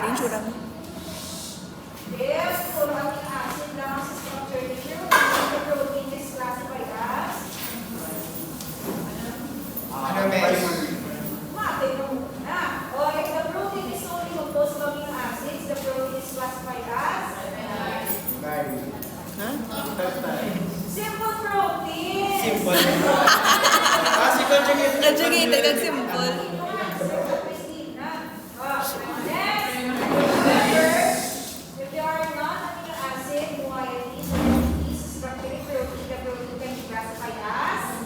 Insura mo. If puro amino acid lang ang structure ninyo, the protein is classified as mate mo muna. O if the protein is only composed of amino acids, the protein is classified as simple protein. Conjugated kag simple. If there are non-amino acid moieties or entities structuring protein, the protein can be classified as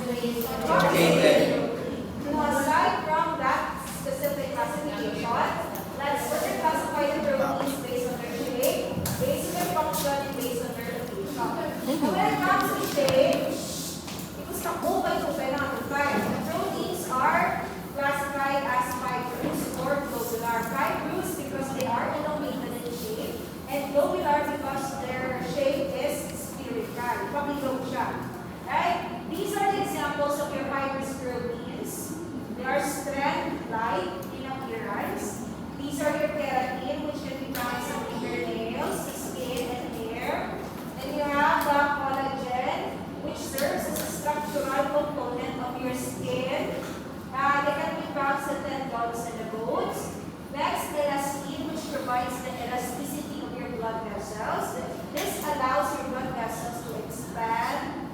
conjugated. Aside from that specific classification, let's further classify the proteins based on their shape, based on their function, and based on their location. Now, when it comes to shape, because the whole by the proteins are classified as fibrous or globular. Fibrous because they are elongated in shape, and globular because their shape is spherical. Pabilog siya. Right? These are the examples of your fibrous proteins. They are strand-like in appearance. These are your keratin, which can be found in some fingernails, skin, and hair. Then you have the collagen, which serves as a structural component of your skin. They can be found sa tendons and the bones. Next, elastin, which provides the elasticity of your blood vessels. This allows your blood vessels to expand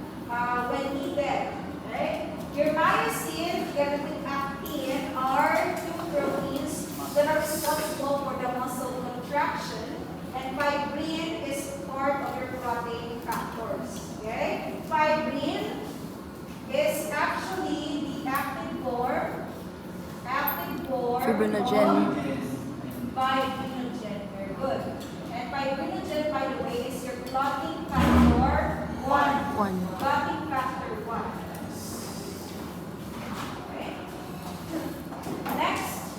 when needed. Right? Your myosin, keratin, actin are two proteins that are responsible for the muscle contraction, and fibrin is part of your clotting factors. Okay? Fibrin is actually the active form. Fibrinogen. Fibrinogen. Very good. And fibrinogen, by the way, is your clotting factor 1. Clotting factor 1. Okay. Next.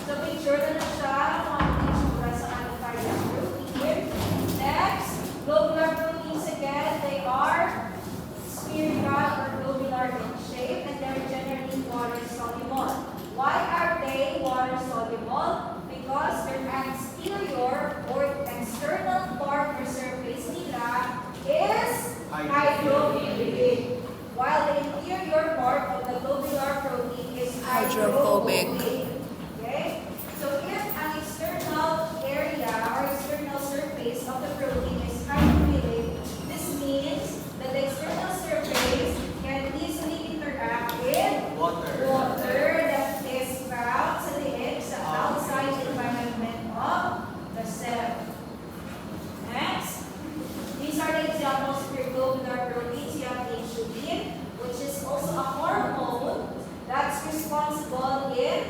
So make sure na siya kung ano yung itsura sa ating fibrous protein. Next, globular proteins again, they are spherical or globular in shape, and they're generally water soluble. Why are they water soluble? Because their exterior or external part or surface nila is hydrophilic, while the interior part of the globular protein is Hydrophobic. Okay? So if an external area or external surface of the protein is hydrophilic, this means that the external surface can easily interact with water that is found sa liig sa outside environment of the cell. Next, these are the examples of your globular proteins. You have insulin, which is also a hormone that's responsible in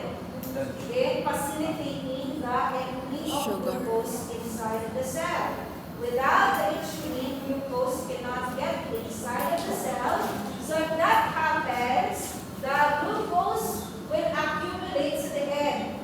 facilitating the entry of Sugar. glucose inside the cell. Without the insulin, glucose cannot get inside of the cell. So if that happens, the glucose will accumulate to the end.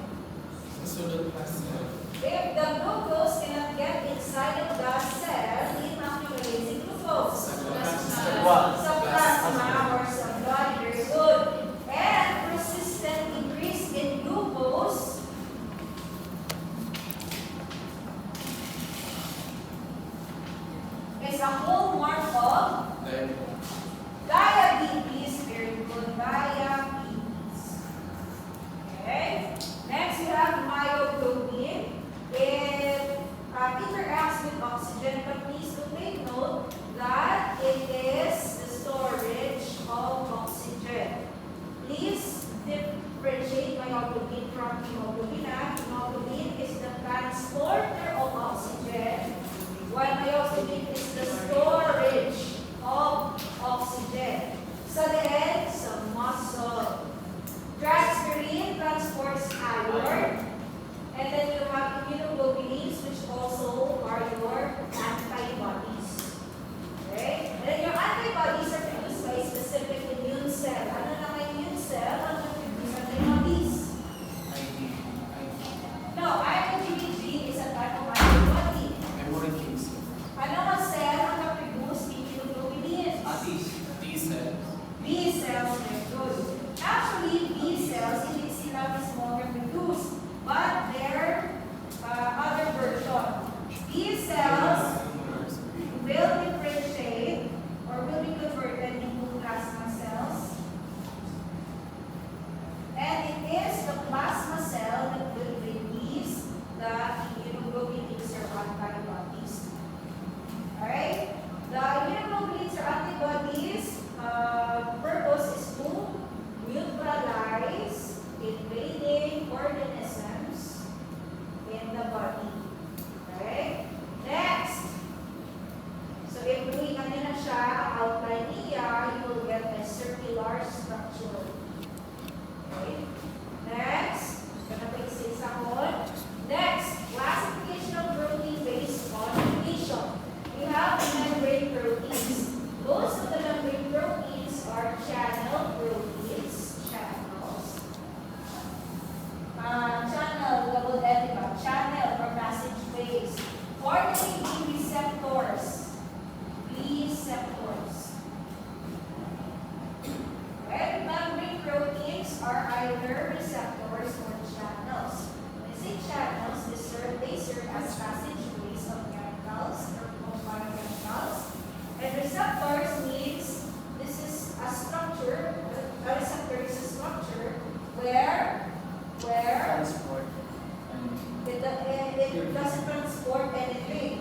If the glucose cannot get inside of the cell, it accumulates in glucose. Sa plasma or sa blood, very good. And persistent increase in glucose is a hallmark of diabetes. Very good, diabetes. Okay. Next, you have myoglobin. It interacts with oxygen, but please do take note that it is the storage of oxygen. Please differentiate myoglobin from hemoglobin. Hemoglobin is the transporter of oxygen, while myoglobin is the storage of oxygen. Sa leeg, sa muscle. Transferrin transports iron. And then you have immunoglobulins, which also are your antibodies. Okay? And then your antibodies are produced by a specific immune cell. Ano na ang immune cell? Ano na produce antibodies? No, IgG is a type of antibody. Ano ang cell ang na-produce immunoglobulins? T cells. B where Transport. it doesn't transport anything.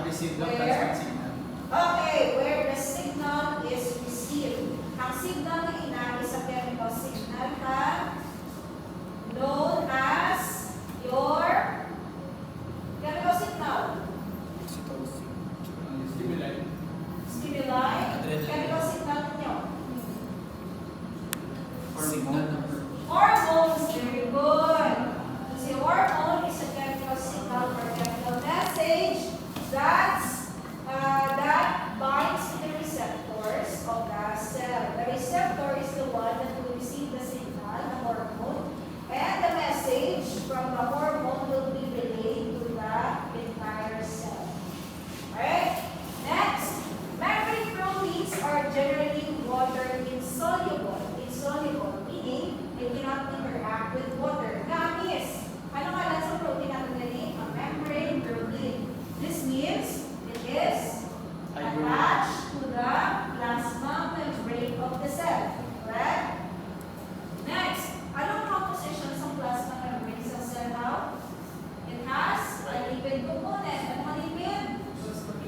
Receive ng Where? transmit signal. Okay, where the signal is received. Ang signal na ina is a chemical signal known as your chemical signal. Stimuli. Chemical signal ninyo. Hormones, very good. Kasi hormone is a chemical signal or chemical message that binds to the receptors of the cell. The receptor is the one that will receive the signal, the hormone, and the message from the hormone will be relayed to the entire cell. Alright? Next, memory proteins are generally water insoluble. Insoluble, meaning they cannot interact with water. Gamis. Ano nga lang sa protein natin nilin? A membrane protein. This means it is attached to the plasma membrane of the cell. Correct? Next, anong composition sa plasma membrane sa cell now? It has a lipid component. Ano ang lipid?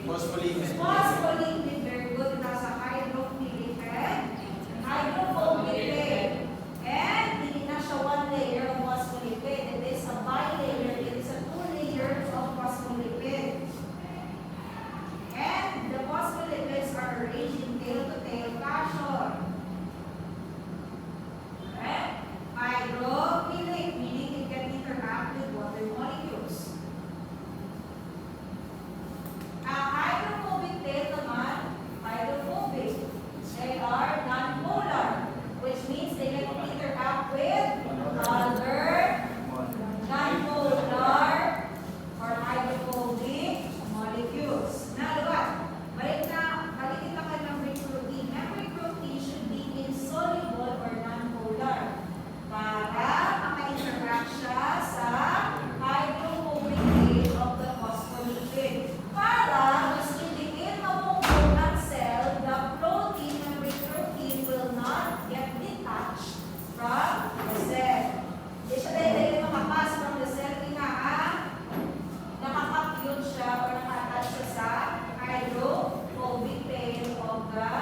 Phospholipid. Phospholipid, very good. It has a hydrophilic and hydrophobic. And hindi na siya one layer of phospholipid. It is a bilayer. It is a two layer of phospholipid. And the phospholipids are arranged in tail-to-tail fashion. Okay? Hydrophilic, meaning it can interact with water molecules. Ang hydrophobic tail naman, hydrophobic. They are non-polar, which means they can interact with other non-polar or hydrophobic molecules. Now, diba? Balik na kayo ng memory protein. Memory protein should be insoluble or non-polar para maka-interact siya sa hydrophobic tail of the phospholipid. Para mas indiin mabubuo ang cell, the protein, memory protein will not get detached from the cell. Hindi siya dahil makapas from the cell, nakakapyod siya or nakatouch siya sa hydrophobic tail of the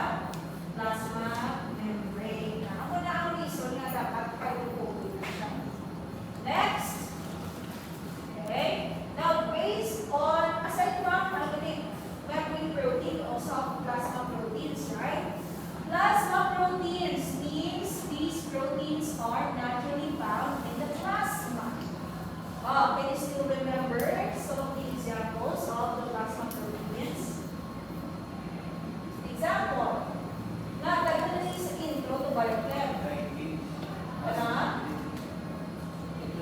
plasma membrane. Ako na ang reason na dapat hydrophobic na siya. Next. Okay. Now, based on, aside from memory protein, also have plasma proteins, right? Plasma proteins means these proteins are naturally found in the plasma. Can you still remember some of the examples of the plasma proteins? Example, nagdagdag sa intro to biochem. Ano?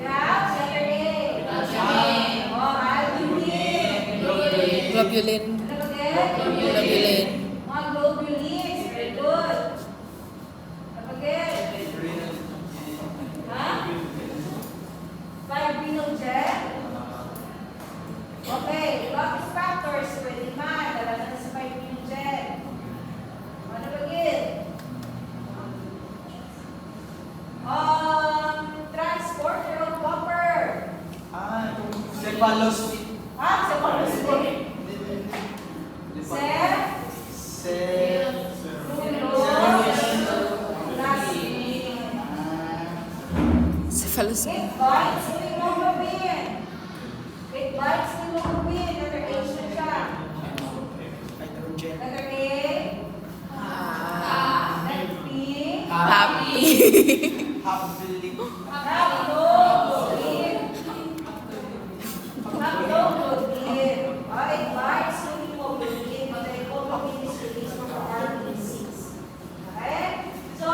Graph, letter A. Albumin. Globulin. Ano again? Globulin. Mga globulins. Very good. Ano again? Ha? Fibrinogen. Okay, Locus factors. Pwede man. Dalaga na sa fibrinogen. Ano ba again? Transporter of copper. Cephalospeed. Sa pag-split. Cephalus. It binds to hemoglobin. It binds to hemoglobin. Letter A siya. Hydrogen. Letter A. Letter B. Happy. Haploid. Haploglobin. Haploglobin. It binds to hemoglobin. But the hemoglobin is released from the RBCs. Okay? So,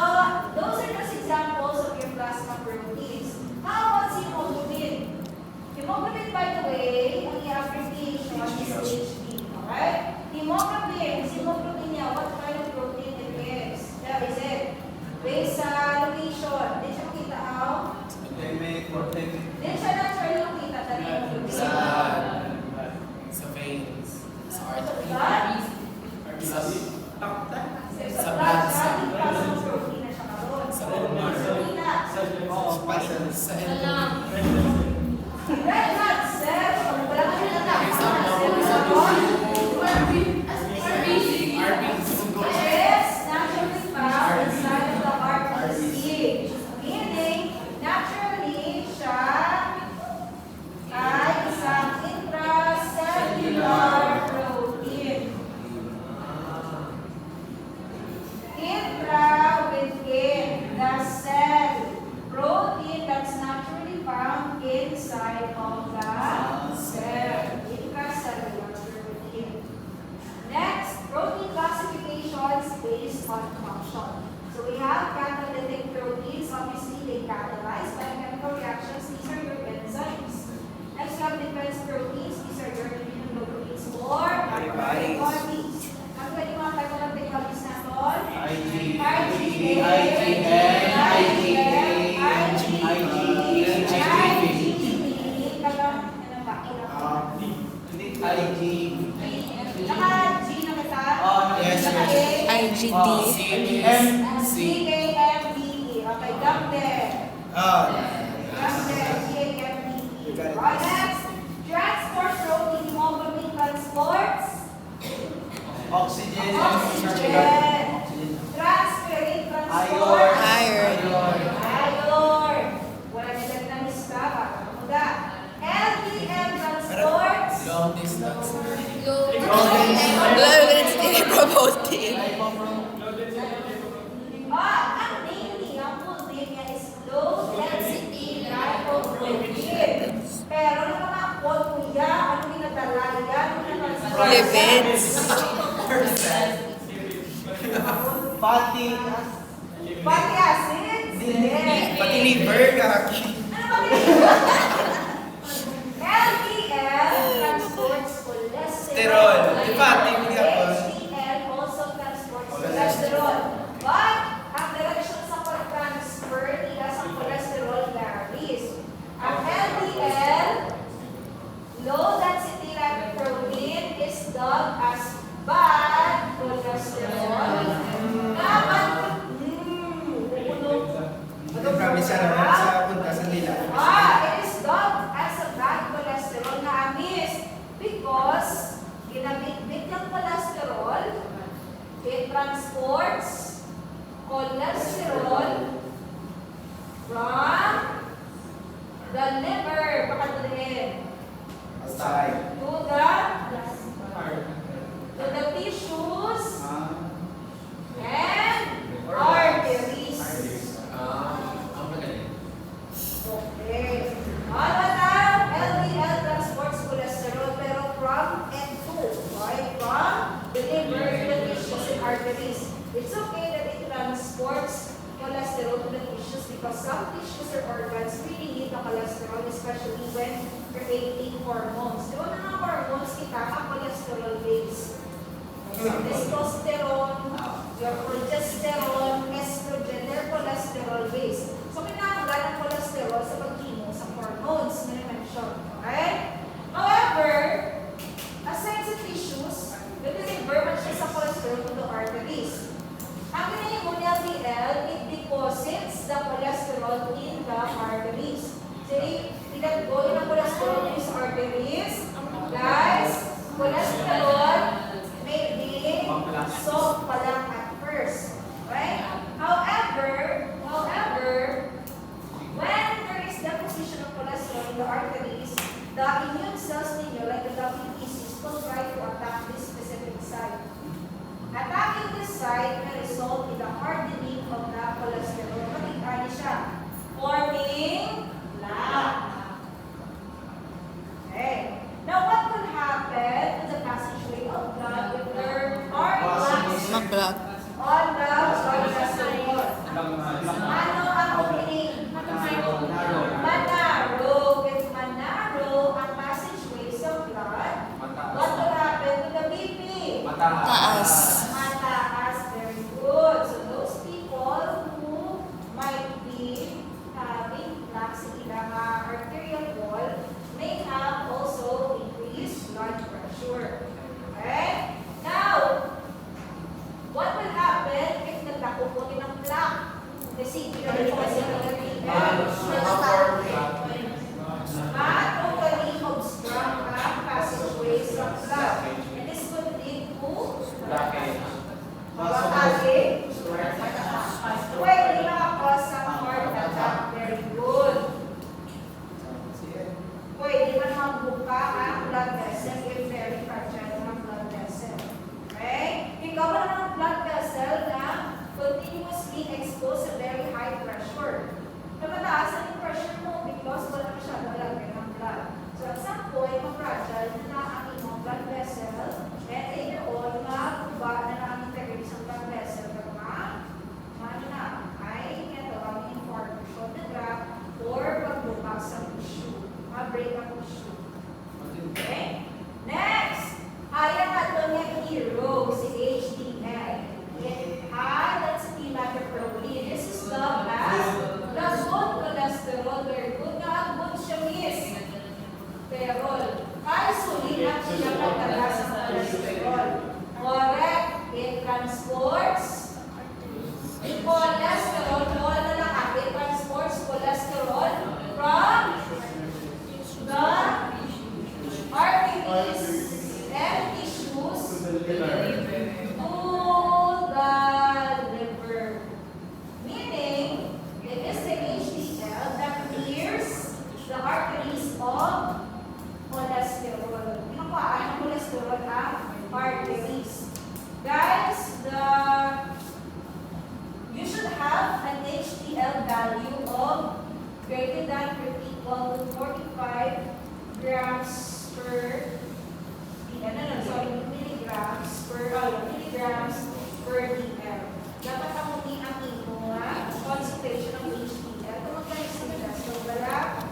those are just examples of your plasma proteins. How about si hemoglobin? Hemoglobin, by the way, ang i-abbreviation is HB. Okay? Hemoglobin, si hemoglobin niya, what kind of protein it is? That is it. Based sa location, did you makita how? Oo, puzzle. Sa elbow. Red blood cells. Wala ka rin anak. Is naturally found inside of the heart of the sea. Meaning, naturally, siya ay isang intracellular protein. Within the cell. Protein that's naturally found inside of the cell. Intracellular protein. Next, protein classifications based on function. So we have catalytic proteins. Obviously, they catalyze biochemical reactions. These are your enzymes. Next, we have defense proteins. These are your immunoglobulins or antibodies. Ang pwede mga tayo ng technologies na tol? IgD. CAMDE. Okay, gamde. Gamde, CAMDE. Next, transport protein, hemoglobin transports. Oxygen. Oxygen. Transferrin transport. Iron. Iron. Wala nilang namis ka. Baka LDL transports. Long distance. Low density protein. Ang name niya, full name niya is low density lipoprotein. Pero yung mga code mo yan, ano pinadala yan? Lipids. Fatty. Fatty acids? Pati liver, kaki. Ano ba pinadala? LDL transports cholesterol. Di fatty, hindi ako. HDL also transports cholesterol. But, ang direction sa pag-transfer nila sa cholesterol varies. Ang LDL, low density lipoprotein, is dubbed as bad cholesterol. Promise sa punta sa nila. It is dubbed as a bad cholesterol na amis because ginabit-bit ng cholesterol, it transports cholesterol from the liver, pakadalhin, Outside. to the tissues and arteries. Okay. Ano na? LDL transports cholesterol pero from and to. Okay? From the liver to the tissues and arteries. It's okay that it transports cholesterol to the tissues because some tissues or organs really need the cholesterol, especially when creating hormones. Di ba mga hormones kita ang cholesterol base? Testosterone, your progesterone, estrogen, they're cholesterol based. So, kinakagalan ng cholesterol sa pag-chemo sa hormones na na-mention. Okay? However, aside sa tissues, nag-deliver man siya sa cholesterol to the arteries. Ang ginagawa mo ng LDL, it deposits the cholesterol in the arteries. Sige, pinag-go yung cholesterol in sa arteries. Guys, cholesterol may be soft pa lang at first. Right? However, when there is deposition of cholesterol in the arteries, the immune cells ninyo, like the WBCs, will try to attack this specific site. Attacking this site may result in the hardening of the cholesterol. Makikita niyo siya. Forming plaque. Okay. Now, what will happen to the passageway of blood if there are plaques? Mag-block. cholesterol. Kaya sulit ang siyang pagkalas ng cholesterol. Correct. It transports cholesterol. All na lang it transports cholesterol from the arteries and tissues to the liver. Meaning, it is the HDL that clears the arteries of cholesterol. Pinapaan ng cholesterol ang arteries. Guys, you should have an HDL value of greater than or equal to 45 grams per milligrams per dl. Dapat amutin ang imo concentration ng HDL. Kung magkano sila, so wala.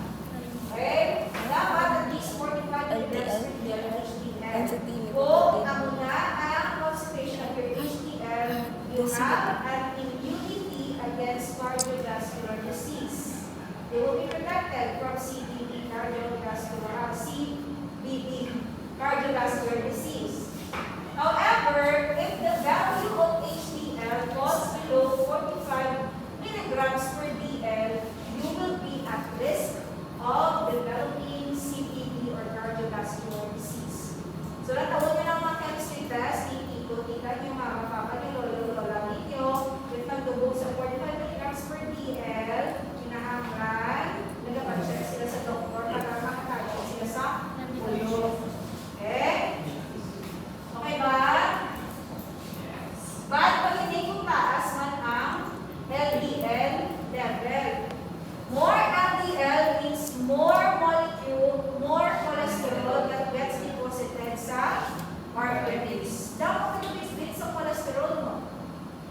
Okay? Dapat at least 45 milligrams per dl ng HDL. Kung amuna ang concentration of your HDL, you have an immunity against cardiovascular disease. They will be protected from CVD, cardiovascular disease. However, if the value of HDL falls below 45 milligrams per dl, you will be at risk of developing CVD or cardiovascular disease. So, natawag nyo ng mga chemistry test, ikot-ikan yung mga papa nyo, lolo-lola ninyo, with nagdugo sa 45 milligrams per dl, kinahanglan, nagpapacheck sila sa doktor, para makatagay sila sa ulo. Okay? Okay ba? But pag hindi kung taas man ang LDL level. More LDL means more molecule, more cholesterol that gets deposited sa arteries. Dapat nag-split sa cholesterol mo.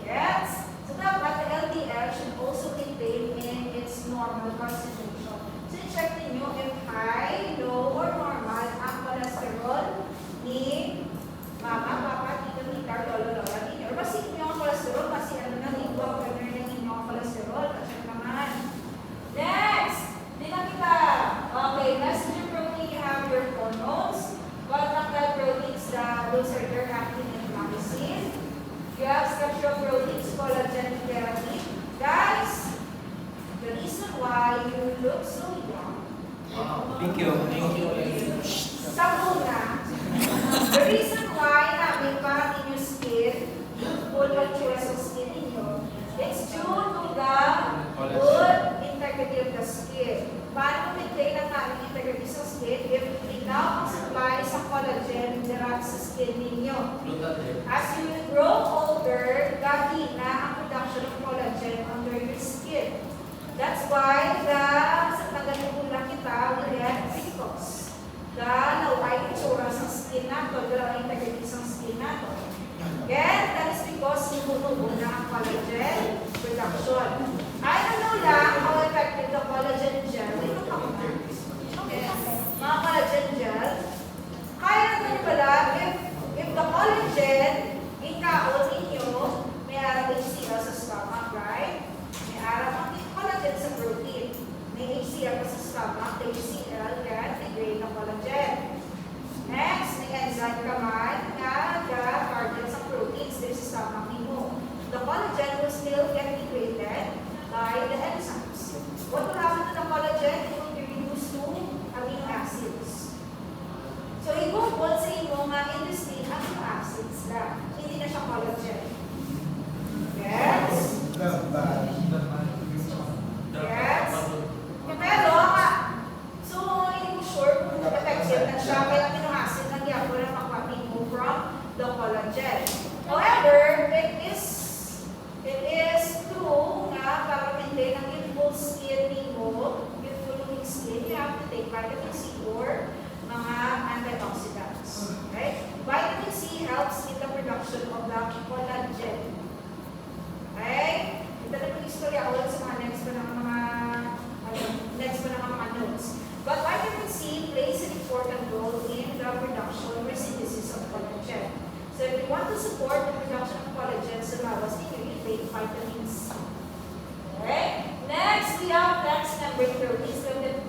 Yes? So dapat the LDL should also contain in its normal concentration. So check ninyo if high, low, or normal ang cholesterol ni mama, papa, tito, tita, lolo, lola, ninyo. Or basi inyo ang cholesterol, basi ano na ninyo, ganun na ninyo ang cholesterol, kasi naman. Next, tingnan kita. Okay, messenger protein, you have your hormones. Conjunctive proteins, those are your actin and myosin. You have structural proteins, collagen and keratin. Guys, the reason why you look so young. Thank you. Sa una, the reason why namin parang inyong skin, youthful voluptuous ang skin ninyo, it's due to the good integrity of the skin. Paano maintain ang aming integrity sa skin if enough ang supply sa collagen direct sa skin ninyo? As you grow older, gagina ang production of collagen under your skin. That's why sa taga-tugulang kita, we get wrinkles. Naway itsura sa skin nato, dalawang integrity sa skin nato. Again, that is because sinunubo na ang collagen production. I don't know lang how effective the collagen gel. Ito ka muna. Okay. Mga collagen gel. Kaya naman pala, if the collagen, ikaon ninyo, may araw HCl sa stomach, right? May araw ang collagen sa protein. May HCl sa stomach, the HCl can degrade ng collagen. Next, may enzyme ka man na target sa proteins din sa stomach ninyo. The collagen will still get degraded by the enzymes. What will happen to the collagen? It will be reduced to amino acids. So, ibukod sa inyo nga industry, amino acids lang. Hindi na siya collagen. Yes? Yes? Pero, so, hindi ko sure kung effective na siya, kaya amino acid na diyan, wala makapag-move from the collagen. However, it is true na para maintain ang youthful skin mo, youthful looking skin, you have to take vitamin C or mga antioxidants. Okay? Vitamin C helps in the production of the collagen. Okay? Ito na yung istorya ulit sa mga next pa ng mga notes. But vitamin C plays an important role in the production or synthesis of collagen. So if you want to support the production of collagen sa lawas ninyo, you take vitamin C. Okay? Next, we have next membrane proteins. So the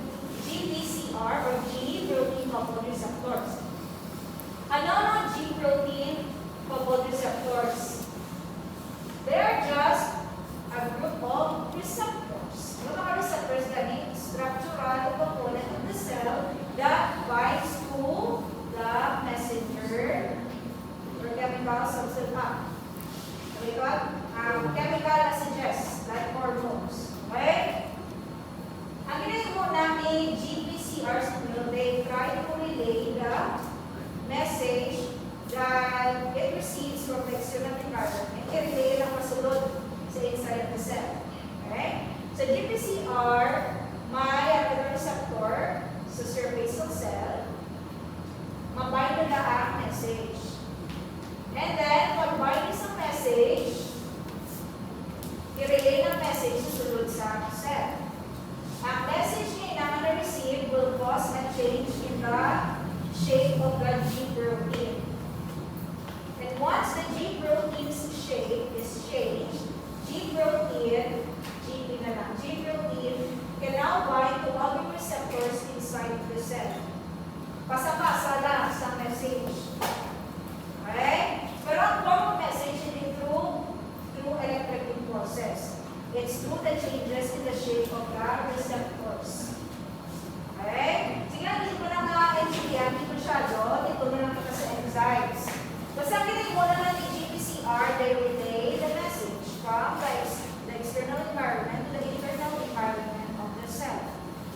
GPCR or G protein GPCRs, they try to relay the message that it receives from the external environment. I-relay lang masulod sa inside of the cell. Okay? So GPCR, may receptor sa surface ng cell, mabind na ang message. And then, pag bind sa message, i-relay ng message susunod sa cell. Ang message na na-receive will cause a change in the shape of the G protein. And once the G protein's shape is changed, G protein can now bind to other receptors inside the cell. Pasa-pasa lang sa message. Okay? Pero ang form of message hindi through electric impulses. It's through the changes in the shape of the receptors. Okay? Sige, hindi ko na nga-engineer, hindi masyado. Dito na lang kita sa enzymes. Basta kinig mo na lang ni GPCR, they relay the message from the external environment to the internal environment of the cell.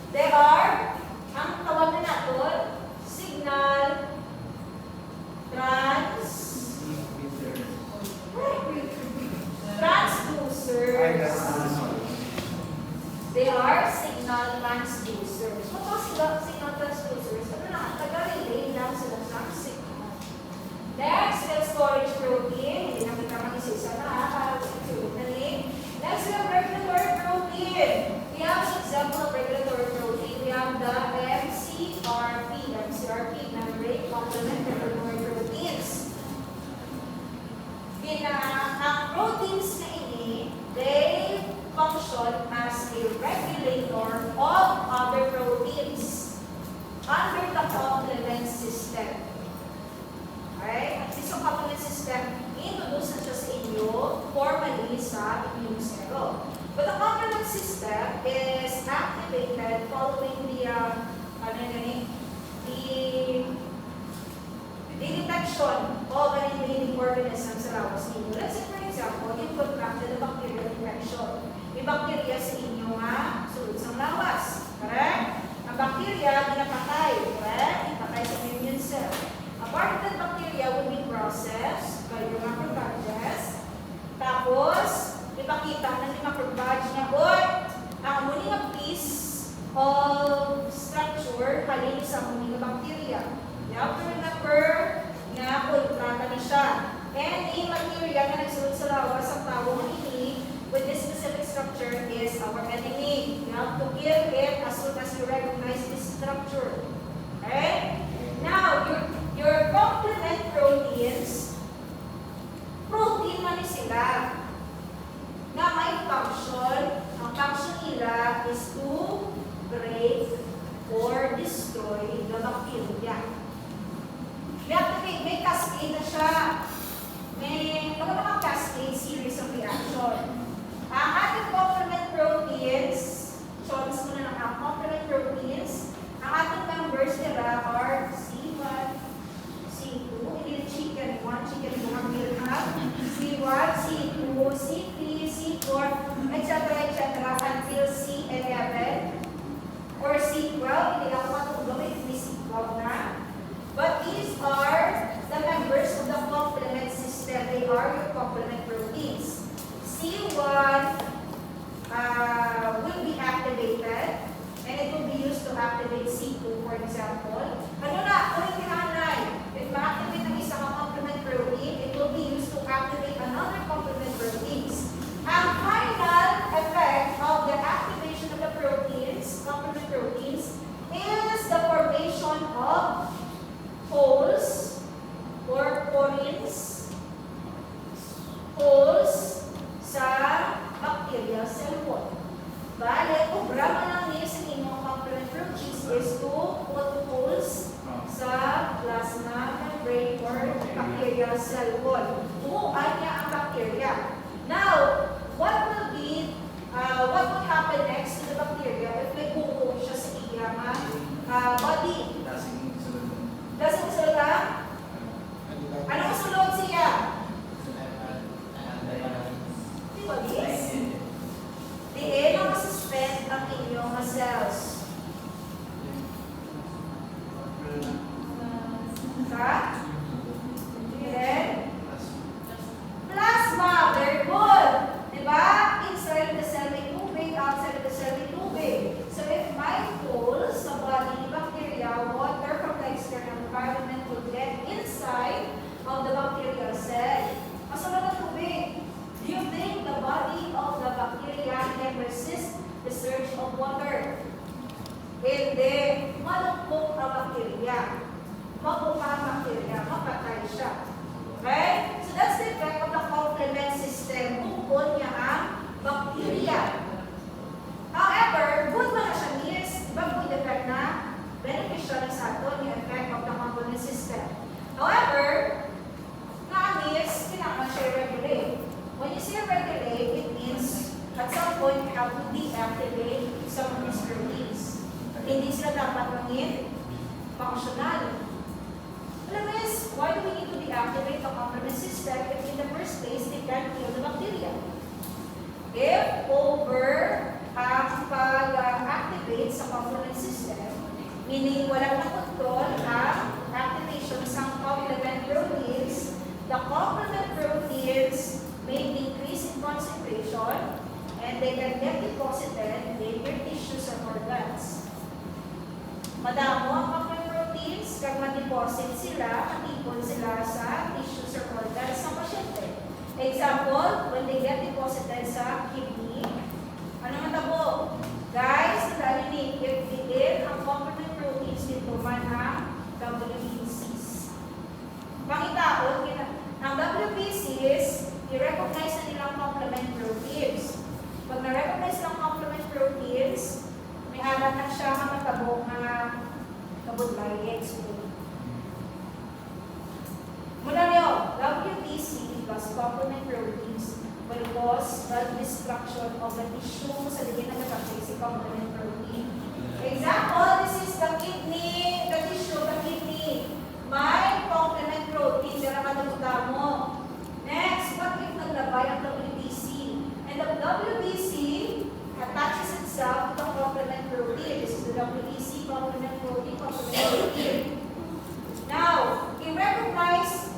They are, ang tawag na natin, signal transducers. They are signal transducers. What are signal transducers? Ano na, taga-relay lang sila sa signal. Next, cell storage protein. Hindi na kita mag-isisa na para sa name. Next, we have regulatory protein. We have an example of regulatory protein. We have the MCRP, membrane complement regulatory proteins. Ang proteins na ini, they function as a regulator of other proteins under the complement system. Okay? This complement system, introduce na siya sa inyo formally sa immune cell. But the complement system is activated following the detection of an invading organism sa lawas ninyo. Let's say, for example, you contracted a bacterial infection. May bacteria sa inyo nga sulod sa lawas. Correct? Ang bacteria, pinapatay. Correct? Ipatay sa immune cell. A part of that bacteria will be processed by your macrophages. Tapos, ipakita na ni macrophage na, ang muning piece of structure halin sa muning bacteria. You have to remember na kontrata na siya. And the bacteria na nagsulod sa lawas ang tawag ini with this specific structure is our enemy. You have to kill it as soon as you recognize this structure. Okay? Now, your complement proteins, protein man sila na may function. Ang function nila is to break or destroy the bacteria. May cascade na siya. May mga cascade series of reaction. Ang ating complement proteins, choice muna ng ang complement proteins, ang ating members nila are C1, C2, hindi chicken 1, chicken 2, milk up, C1, C2, C3, C4, etc. until C11 or C12. Hindi ako matulog, hindi C12 na. But these are the members of the complement system. They are your complement proteins. C1 will be activated and it will be used to activate C2, for example. Ano na? Kung tinanay, if ma-activate ang isang complement protein, it will be used to activate another complement proteins. Ang final effect of the activation of the proteins, complement proteins, is the formation of holes or porins, holes sa bacterial cell wall. Bale, programa lang niya sa inyong complement proteins is to put holes sa plasma membrane or bacterial cell wall. Tumuan niya ang bacteria. Now, what will happen next to the bacteria if may buko siya sa iyang body? Lasing usulod lang? Anong usulod siya? Antibodies? Diin ang masuspend ang inyong cells. bacteria. Mabuka ang bacteria, mapatay siya. Okay? So that's the effect of the complement system. Bukod niya ang bacteria. However, good man na siya is, diba good effect na beneficial sa ato yung effect of the complement system. However, na-miss, kailangan siya regulate. When you say regulate, it means at some point you have to deactivate some of these proteins. Hindi sila dapat maging functional. Alam mo is, why do we need to deactivate the complement system if in the first place they can't kill the bacteria? If over ang pag-activate sa complement system, meaning walang na-control ang activation sa complement proteins, the complement proteins may increase in concentration and they can get deposited in your tissues or organs. Madamo ang complement proteins, kag ma-deposit sila, matipon sila sa tissues or organs ng pasyente. Example, when they get deposited sa kidney, ano matabo? Guys, narinig, if din ang complement proteins dito man ang WBCs. Pangitaon, ang WBCs, i-recognize na nilang complement proteins. Pag na-recognize ng complement proteins, may alat na siya ang matabo na kabudlay i-explain. Muna niyo, WBC plus complement proteins will cause blood destruction of the tissue sa digit na nagkakasi complement protein. Example, this is the kidney, the tissue, the kidney. May complement protein na nakatututa mo. Next, what if naglabay ang WBC? And the WBC attaches itself to the complement protein. This is the WBC, complement protein, complement protein. Now,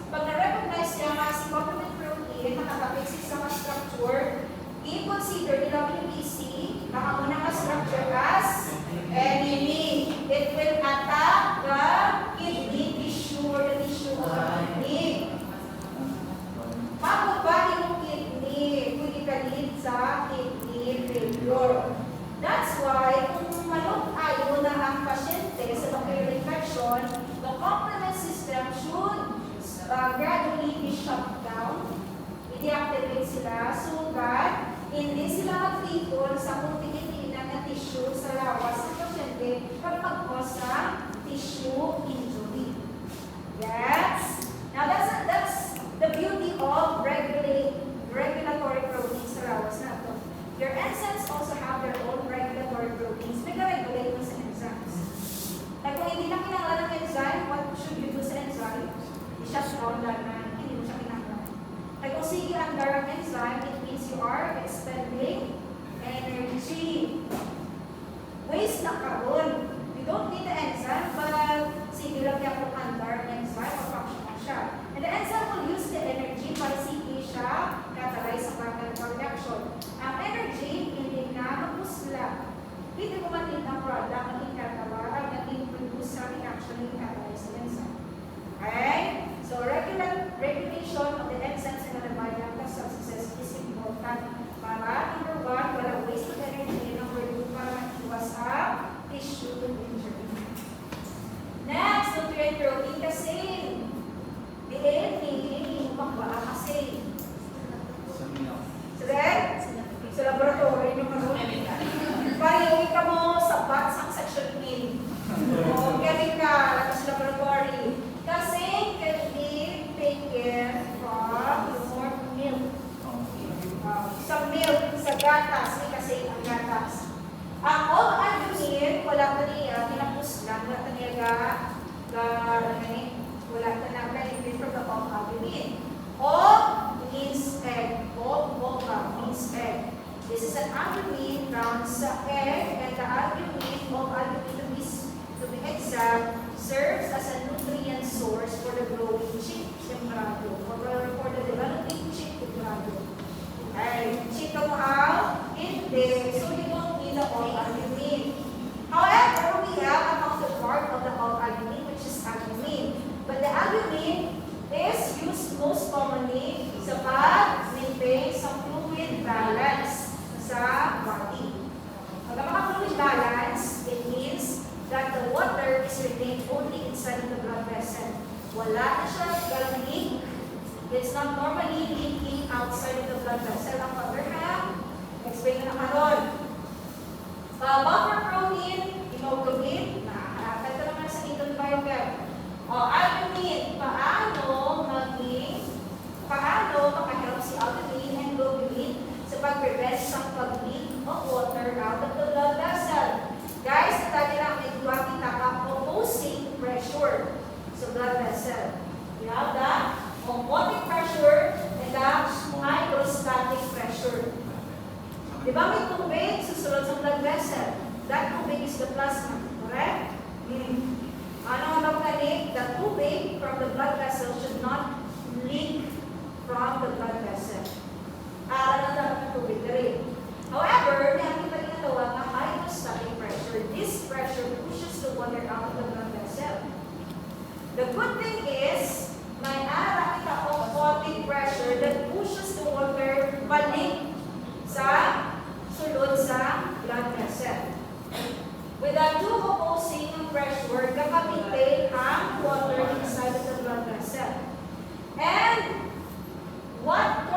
pag na-recognize niya nga si complement protein, nakakapixis sa mga structure, i-consider the WBC, ang unang structure as enemy. It will attack the kidney tissue or the tissue of the kidney. Pagbabahin ng kidney, pwede ka din sa kidney failure. That's why, kung manok ayaw na ang pasyente sa bacterial infection, the complement system should gradually be shut down. I-deactivate sila so that hindi sila mag-tipon sa kunti-kunti na tissue sa lawas ng pasyente pag mag-cause ng tissue injury. Yes? Now that's the beauty of regulatory proteins sa lawas na ito. Your enzymes also have their own regulatory proteins. Nag-regulate mo sa enzymes. Like kung hindi na kinakailangan ng enzyme, what should you do sa enzyme? I-shut down lang na hindi mo siya kinakailangan. Like kung sige under ang enzyme, it means you are expending energy. Waste na karon. You don't need the enzyme, but sige lang niya kung under ang enzyme, mag-function siya. And the enzyme will use the energy para sige siya catalyze sa chemical reaction. Ang energy, hindi na magpusla. Hindi mo man din ang product ang ikatawa ang naging produce sa reaction ng catalyze ng enzyme. Okay? So, regulation of the enzymes and the biochemical substances is important para, number one, walang waste of energy, and number two, para maiwas ang tissue to injury. Next, nutrient protein kasi. Hindi makbaa kasi. Sa laboratory nung ano. Parihin ka mo sa bats ang section 8. O chemical, at sa laboratory. Kasi can be taken from your milk. Sa milk, sa gatas, kasi ang gatas. Ang all-albumin, wala ka niya, tinapos lang, wala ka niya wala ka na benefit from the all-albumin. O means egg. O means egg. This is an albumin found sa egg, and the albumin, all-albumin to be exact, serves as a nutrient source for the growing chick, temperado, or for the developing chick, temperado. Alright, check them out. Hindi. So you don't need the all-albumin. However, we have a counterpart of the all-albumin, which is albumin. But the albumin is used most commonly sa pag-maintain sa fluid balance sa body. Pag ang mga fluid balance, it means that the water is retained only wala na siya leak. It's not normally leaking outside of the blood vessel. On the other hand, explain na karon. Buffer protein, hemoglobin, nakakakal ka naman sa Eton Biochem. Albumin, paano makahelp si albumin and globulin sa pag-prevent sa pag-leak of water out of the blood vessel. Guys, natali lang may duwa kita ka opposing pressure sa blood vessel. We have the osmotic pressure and the hydrostatic pressure. Di ba may tubig susunod sa blood vessel? That tubig is the plasma, correct? Ano ang magkanik? The tubig from the blood vessel should not leak from the blood vessel. Aral na dapat ng tubig na rin. However, may ating palinatawag na hydrostatic pressure. This pressure pushes the water out of the blood vessel. The good thing is, may aral kita osmotic pressure that pushes the water balik sa sulod sa blood vessel. With the two opposing pressure, kakapitin ang water inside of the blood vessel. And what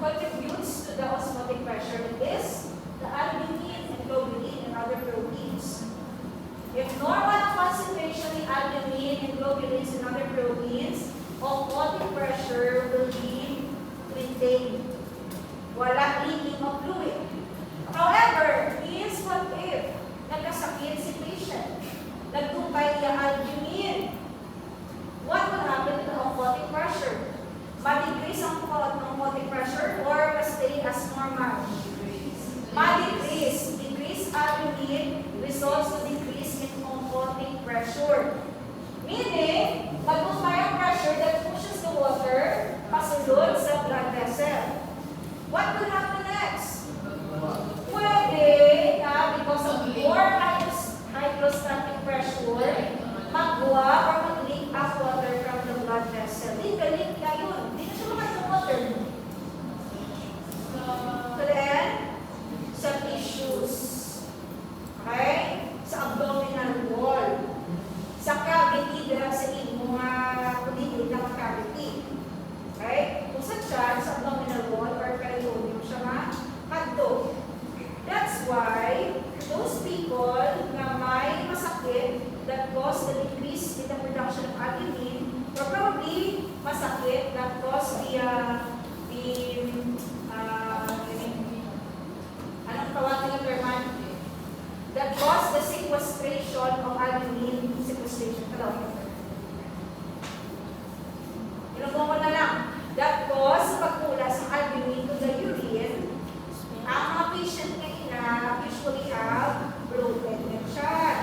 contributes to the osmotic pressure is the albumin and globulin and other proteins. If normal concentration in albumin and globulins and other proteins, osmotic pressure will be maintained. Wala leaking of fluid. However, is what if nagkasakit si patient, nagtumpay niya albumin. What will happen to the osmotic pressure? Ma-decrease ang osmotic pressure or stay as normal? Ma-decrease. Decrease albumin results to decrease in osmotic pressure. Meaning, magtumpay ang pressure that pushes the water pasulod sa blood vessel. What will happen next? Pwede na because of more hydrostatic pressure, magbuwa or mag-leak ang water from the blood vessel. Di galit na yun. Di na siya makasang water. So then, sa tissues. Okay? Sa abdominal wall. Sa cavity, dira sa mga kuligid na cavity. Okay? Kung sa abdominal wall or peritoneum siya kadto. That's why those people na may masakit that cause the decrease in the production of albumin or probably masakit that cause anong tawagin ng terman? That cause the sequestration of albumin, sequestration. Ilungkong ko na lang. That cause pagkula sa albumin to the urine, ang mga patient ngayon usually have bloated mention.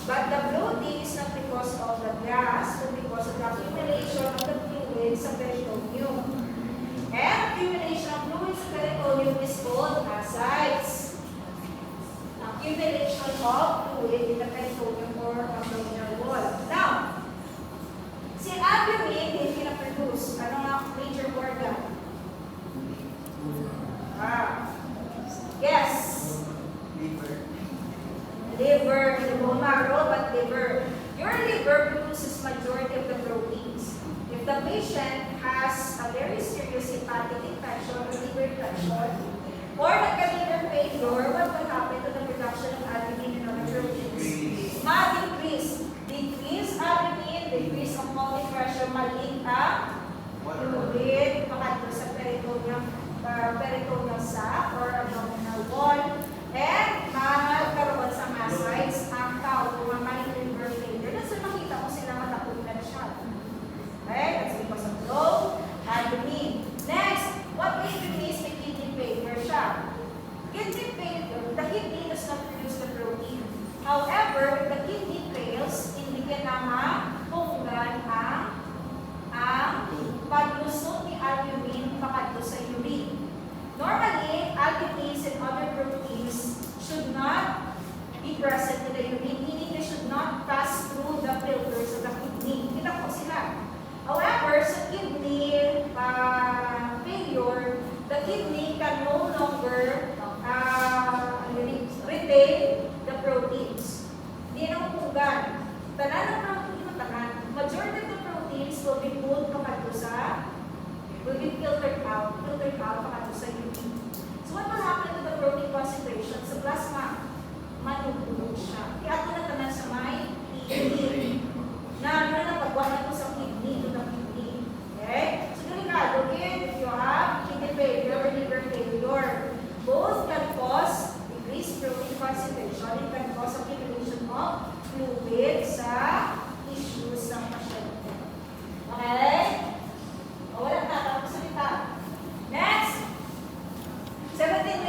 But the bloating is not because of the gas, but because of the accumulation of the fluid sa peritoneum. And accumulation of fluid sa peritoneum is called ascites. Accumulation of fluid in the peritoneum or abdominal wall. Now, si albumin hindi na-produce. Ano nga major organ? Yes. Liver. The bone marrow, but liver. Your liver produces majority of the proteins. If the patient has a very serious hepatic infection or liver infection, or nagka-liver failure, what will happen to the production of albumin and other proteins? Ma-decrease. Decrease albumin, decrease osmotic pressure, maliit ang fluid, pakadto sa peritoneum sac or abdominal wall, and magkaroon sa ascites ang tao kung may liver failure. That's why makita mo sila matapunan siya. Okay? That's because of low albumin. Next, what is the case with kidney failure siya? Kidney failure, the kidney does not produce the protein. However, if the kidney fails, hindi ka na mapunggan ang paglusot ni albumin pakadto sa urine. Normally, albumins and other proteins should not be present in the urine, meaning they should not pass through the filters of the kidney. Kita po sila. However, sa kidney failure, the kidney can no longer retain